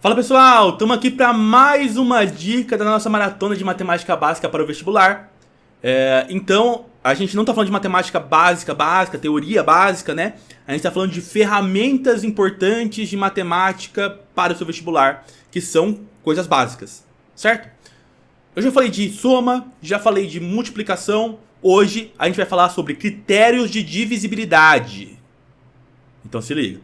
Fala pessoal, estamos aqui para mais uma dica da nossa maratona de matemática básica para o vestibular. Então, a gente não está falando de matemática básica, teoria básica, né? A gente está falando de ferramentas importantes de matemática para o seu vestibular, que são coisas básicas, certo? Eu já falei de soma, já falei de multiplicação. Hoje a gente vai falar sobre critérios de divisibilidade. Então se liga.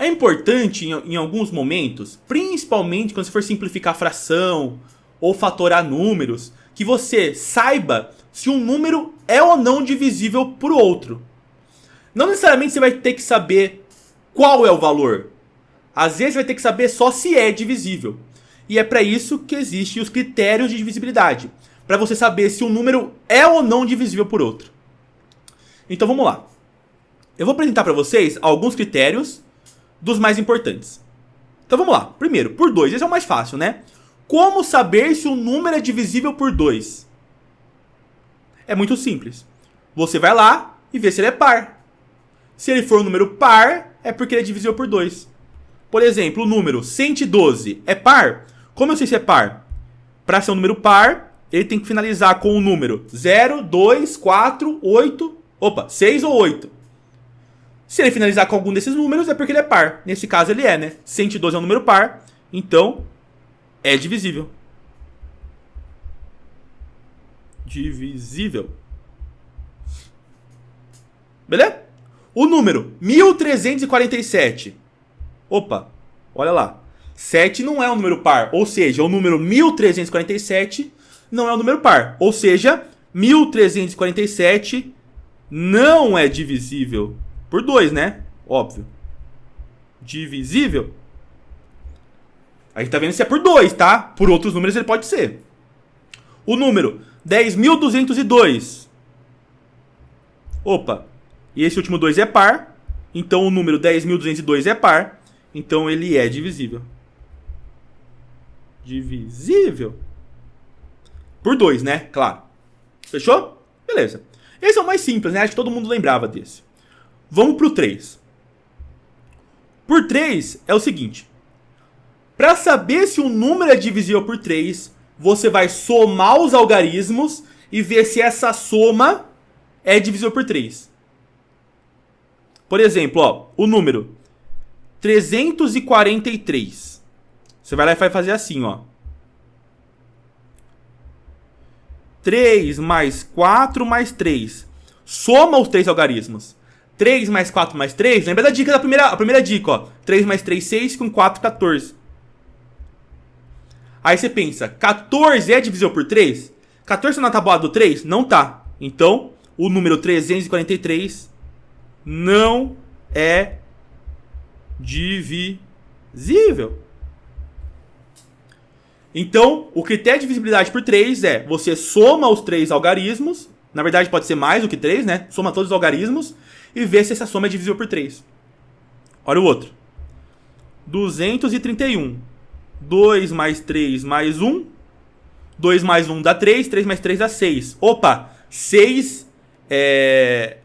É importante em alguns momentos, principalmente quando você for simplificar fração ou fatorar números, que você saiba se um número é ou não divisível por outro. Não necessariamente você vai ter que saber qual é o valor. Às vezes você vai ter que saber só se é divisível. E é para isso que existem os critérios de divisibilidade, para você saber se um número é ou não divisível por outro. Então vamos lá. Eu vou apresentar para vocês alguns critérios dos mais importantes. Então vamos lá. Primeiro, por 2. Esse é o mais fácil, né? Como saber se um número é divisível por 2? É muito simples. Você vai lá e vê se ele é par. Se ele for um número par, é porque ele é divisível por 2. Por exemplo, o número 112 é par? Como eu sei se é par? Para ser um número par, ele tem que finalizar com o número 0, 2, 4, 8... 6 ou 8. Se ele finalizar com algum desses números, é porque ele é par. Nesse caso, ele é, né? 112 é um número par, então é divisível. Divisível. Beleza? O número 1347. Olha lá. 7 não é um número par. Ou seja, o número 1347 não é um número par. Ou seja, 1347 não é divisível por 2, né? Óbvio. Divisível. A gente tá vendo se é por 2, tá? Por outros números ele pode ser. O número 10.202. E esse último 2 é par. Então o número 10.202 é par. Então ele é divisível. Divisível. Por 2, né? Claro. Fechou? Beleza. Esse é o mais simples, né? Acho que todo mundo lembrava desse. Vamos pro 3. Por 3 é o seguinte. Para saber se um número é divisível por 3, você vai somar os algarismos e ver se essa soma é divisível por 3. Por exemplo, o número 343. Você vai lá e vai fazer assim, 3 mais 4 mais 3. Soma os 3 algarismos. 3 mais 4 mais 3, lembra da dica da primeira dica, 3 mais 3, 6, com 4, 14. Aí você pensa, 14 é divisível por 3? 14 tá na tabuada do 3? Não tá. Então, o número 343 não é divisível. Então, o critério de divisibilidade por 3 é, você soma os 3 algarismos, na verdade pode ser mais do que 3, né? Soma todos os algarismos e vê se essa soma é divisível por 3. Olha o outro. 231. 2 mais 3 mais 1. 2 mais 1 dá 3. 3 mais 3 dá 6. 6 é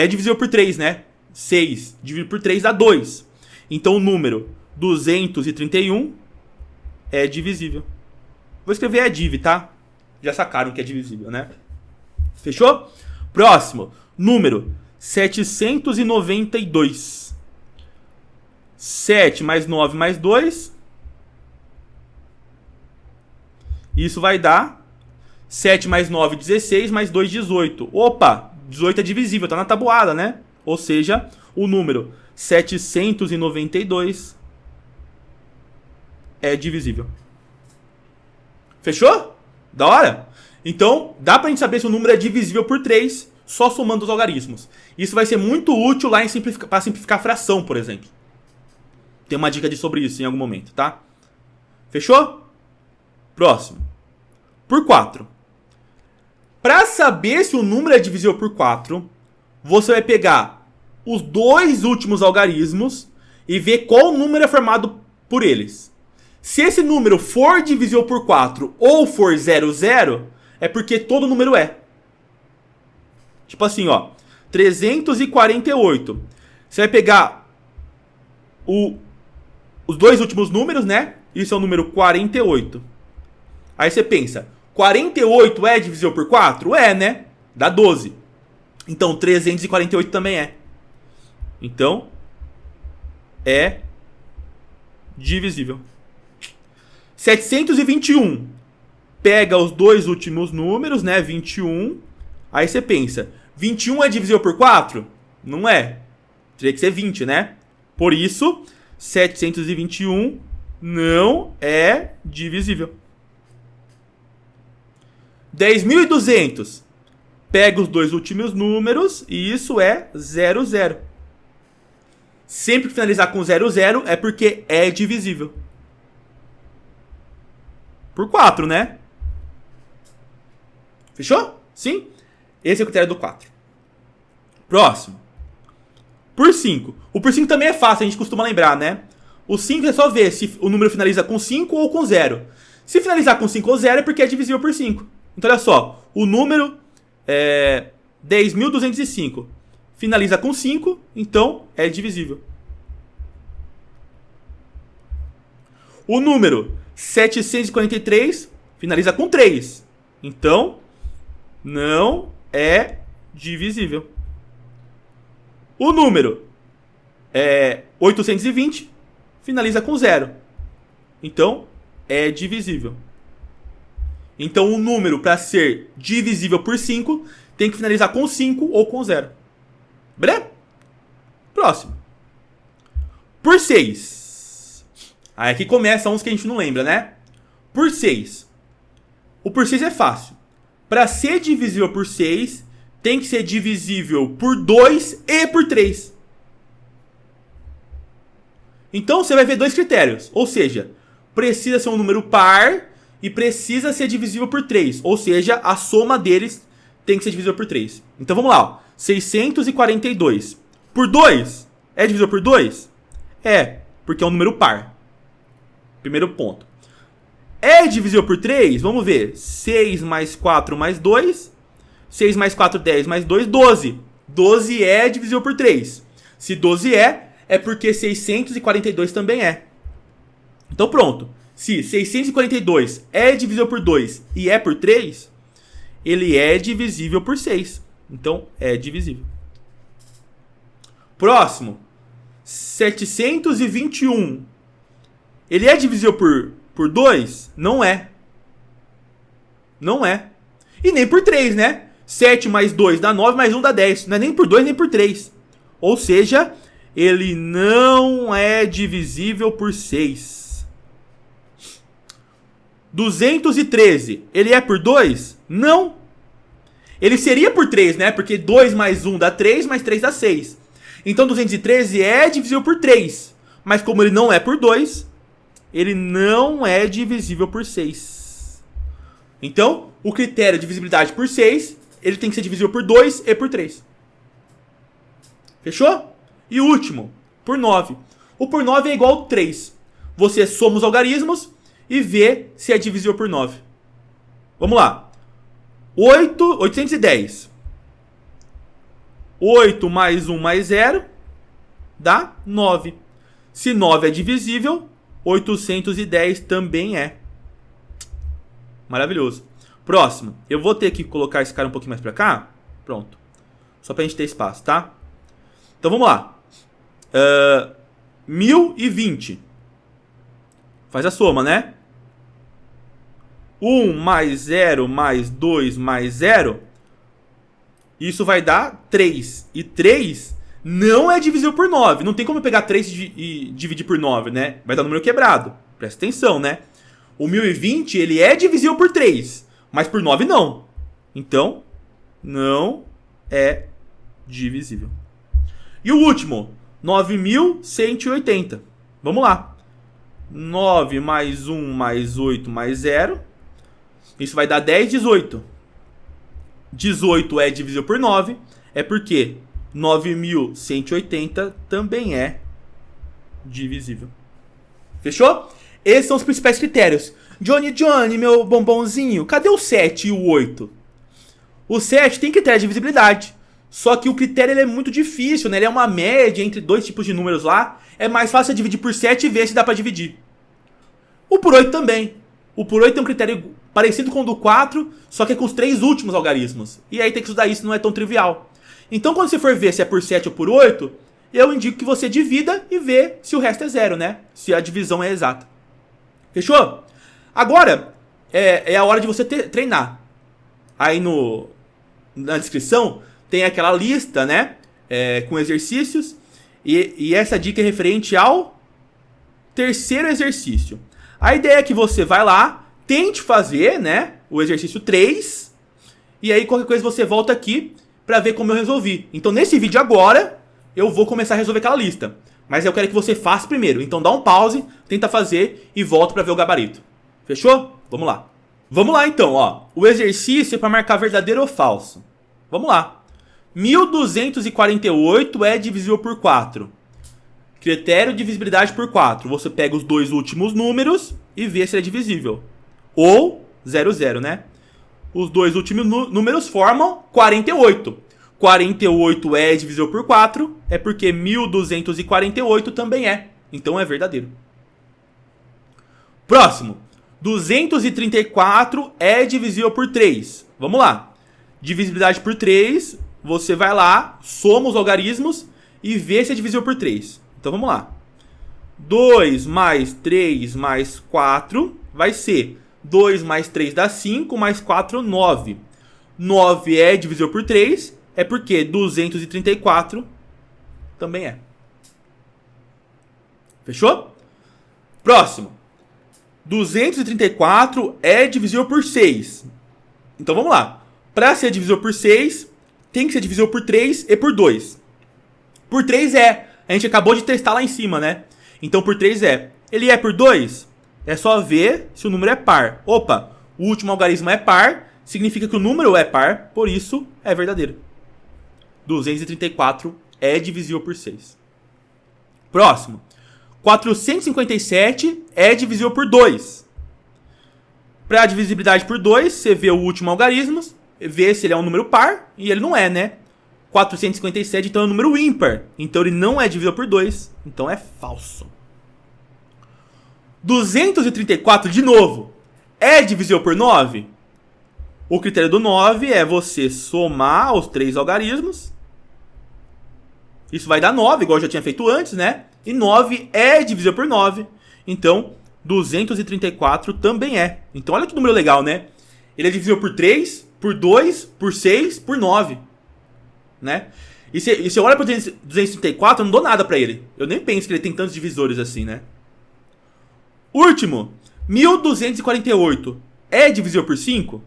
divisível por 3, né? 6 dividido por 3 dá 2. Então o número 231 é divisível. Vou escrever div, tá? Já sacaram que é divisível, né? Fechou? Próximo. Número 792. 7 mais 9 mais 2. Isso vai dar 7 mais 9, 16, mais 2, 18. 18 é divisível, tá na tabuada, né? Ou seja, o número 792 é divisível. Fechou? Da hora? Então, dá pra gente saber se o número é divisível por 3 só somando os algarismos. Isso vai ser muito útil lá para simplificar fração, por exemplo. Tem uma dica sobre isso em algum momento, tá? Fechou? Próximo. Por 4. Para saber se o número é divisível por 4, você vai pegar os 2 últimos algarismos e ver qual número é formado por eles. Se esse número for divisível por 4 ou for 00, é porque todo número é. Tipo assim, 348. Você vai pegar o os dois últimos números, né? Isso é o número 48. Aí você pensa, 48 é divisível por 4? É, né? Dá 12. Então 348 também é. Então é divisível. 721. Pega os dois últimos números, né? 21. Aí você pensa, 21 é divisível por 4? Não é. Teria que ser 20, né? Por isso, 721 não é divisível. 10.200. Pega os dois últimos números e isso é 00. Sempre que finalizar com 00 é porque é divisível. Por 4, né? Fechou? Sim? Esse é o critério do 4. Próximo. Por 5. O por 5 também é fácil, a gente costuma lembrar, né? O 5 é só ver se o número finaliza com 5 ou com 0. Se finalizar com 5 ou 0 é porque é divisível por 5. Então olha só, o número 10.205 finaliza com 5, então é divisível. O número 743 finaliza com 3, então não é divisível. O número 820 finaliza com 0, então é divisível. Então o número, para ser divisível por 5, tem que finalizar com 5 ou com 0. Beleza? Próximo. Por 6. Aí aqui começa uns que a gente não lembra, né? Por 6. O por 6 é fácil. Para ser divisível por 6, tem que ser divisível por 2 e por 3. Então você vai ver dois critérios. Ou seja, precisa ser um número par e precisa ser divisível por 3. Ou seja, a soma deles tem que ser divisível por 3. Então vamos lá. Ó. 642. Por 2. É divisível por 2? É, porque é um número par. Primeiro ponto. É divisível por 3? Vamos ver. 6 mais 4 mais 2. 6 mais 4, 10 mais 2, 12. 12 é divisível por 3. Se 12 é porque 642 também é. Então pronto. Se 642 é divisível por 2 e é por 3, ele é divisível por 6. Então é divisível. Próximo. 721. Ele é divisível por 2? Não é. Não é. E nem por 3, né? 7 mais 2 dá 9, mais 1 dá 10. Não é nem por 2 nem por 3. Ou seja, ele não é divisível por 6. 213. Ele é por 2? Não. Ele seria por 3, né? Porque 2 mais 1 dá 3, mais 3 dá 6. Então 213 é divisível por 3. Mas como ele não é por 2, ele não é divisível por 6. Então, o critério de divisibilidade por 6, ele tem que ser divisível por 2 e por 3. Fechou? E o último, por 9. O por 9 é igual a 3. Você soma os algarismos e vê se é divisível por 9. Vamos lá. 810. 8 mais 1 mais 0 dá 9. Se 9 é divisível, 810 também é. Maravilhoso. Próximo. Eu vou ter que colocar esse cara um pouquinho mais pra cá. Pronto. Só pra gente ter espaço, tá? Então vamos lá. 1020. Faz a soma, né? 1 mais 0 mais 2 mais 0. Isso vai dar 3. E 3 não é divisível por 9. Não tem como eu pegar 3 e dividir por 9, né? Vai dar número quebrado. Presta atenção, né? O 1020, ele é divisível por 3. Mas por 9 não. Então, não é divisível. E o último, 9.180. Vamos lá. 9 mais 1 mais 8 mais 0. Isso vai dar 10, 18. 18 é divisível por 9. É porque 9.180 também é divisível. Fechou? Esses são os principais critérios. Johnny, meu bombonzinho, cadê o 7 e o 8? O 7 tem critério de divisibilidade. Só que o critério ele é muito difícil, né? Ele é uma média entre dois tipos de números lá. É mais fácil dividir por 7 e ver se dá pra dividir. O por 8 também. O por 8 tem um critério parecido com o do 4, só que é com os 3 últimos algarismos. E aí tem que estudar isso, não é tão trivial. Então quando você for ver se é por 7 ou por 8, eu indico que você divida e vê se o resto é 0, né? Se a divisão é exata. Fechou? Agora, é a hora de você treinar. Aí na descrição tem aquela lista, né? Com exercícios. E essa dica é referente ao terceiro exercício. A ideia é que você vai lá, tente fazer, né? O exercício 3. E aí qualquer coisa você volta aqui pra ver como eu resolvi. Então nesse vídeo agora, eu vou começar a resolver aquela lista. Mas eu quero que você faça primeiro. Então dá um pause, tenta fazer e volta pra ver o gabarito. Fechou? Vamos lá. Vamos lá então, ó. O exercício é para marcar verdadeiro ou falso. Vamos lá. 1248 é divisível por 4. Critério de divisibilidade por 4. Você pega os dois últimos números e vê se é divisível. Ou 00, né? Os dois últimos números formam 48. 48 é divisível por 4, é porque 1248 também é. Então é verdadeiro. Próximo. 234 é divisível por 3. Vamos lá. Divisibilidade por 3, você vai lá, soma os algarismos e vê se é divisível por 3. Então vamos lá. 2 mais 3 mais 4 vai ser 2 mais 3 dá 5, mais 4, 9. 9 é divisível por 3, é porque 234 também é. Fechou? Próximo. 234 é divisível por 6. Então vamos lá. Para ser divisível por 6, tem que ser divisível por 3 e por 2. Por 3 é. A gente acabou de testar lá em cima, né? Então por 3 é. Ele é por 2? É só ver se o número é par. Opa, o último algarismo é par, significa que o número é par, por isso é verdadeiro. 234 é divisível por 6. Próximo. 457 é divisível por 2. Para a divisibilidade por 2, você vê o último algarismo, vê se ele é um número par, e ele não é, né? 457 então é um número ímpar, então ele não é divisível por 2, então é falso. 234, de novo, é divisível por 9? O critério do 9 é você somar os 3 algarismos. Isso vai dar 9, igual eu já tinha feito antes, né? E 9 é divisível por 9. Então, 234 também é. Então, olha que número legal, né? Ele é divisível por 3, por 2, por 6, por 9. Né? E se eu olho para 234, eu não dou nada para ele. Eu nem penso que ele tem tantos divisores assim, né? Último. 1248 é divisível por 5?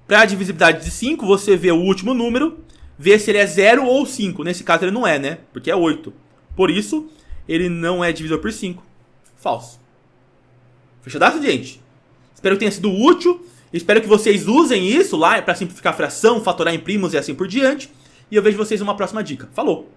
Para a divisibilidade de 5, você vê o último número, vê se ele é 0 ou 5. Nesse caso ele não é, né? Porque é 8. Por isso, ele não é divisível por 5. Falso. Fechadaço, gente? Espero que tenha sido útil. Espero que vocês usem isso lá para simplificar a fração, fatorar em primos e assim por diante. E eu vejo vocês numa próxima dica. Falou!